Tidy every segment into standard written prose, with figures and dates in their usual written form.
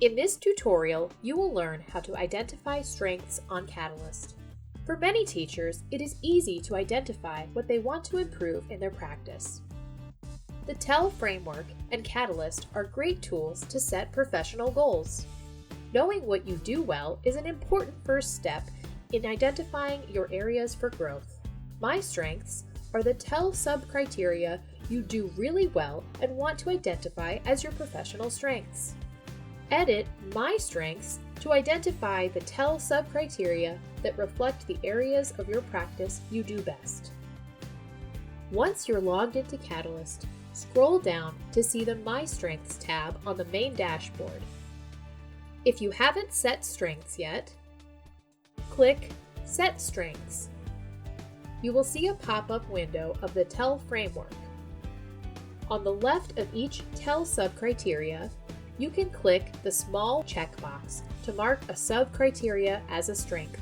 In this tutorial, you will learn how to identify strengths on Catalyst. For many teachers, it is easy to identify what they want to improve in their practice. The TEL framework and Catalyst are great tools to set professional goals. Knowing what you do well is an important first step in identifying your areas for growth. My strengths are the TEL sub-criteria you do really well and want to identify as your professional strengths. Edit My Strengths to identify the TEL sub-criteria that reflect the areas of your practice you do best. Once you're logged into Catalyst, scroll down to see the My Strengths tab on the main dashboard. If you haven't set strengths yet, click Set Strengths. You will see a pop-up window of the TEL framework. On the left of each TEL sub-criteria, you can click the small checkbox to mark a sub-criteria as a strength.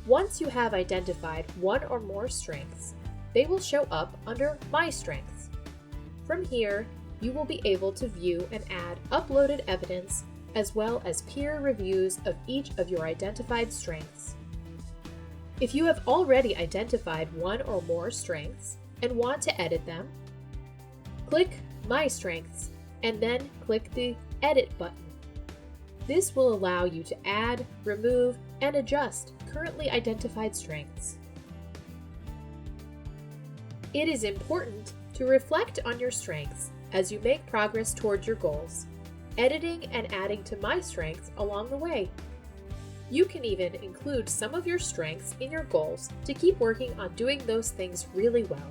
Once you have identified one or more strengths, they will show up under My Strengths. From here, you will be able to view and add uploaded evidence as well as peer reviews of each of your identified strengths. If you have already identified one or more strengths and want to edit them, click My Strengths and then click the Edit button. This will allow you to add, remove, and adjust currently identified strengths. It is important to reflect on your strengths as you make progress towards your goals, editing and adding to My Strengths along the way. You can even include some of your strengths in your goals to keep working on doing those things really well.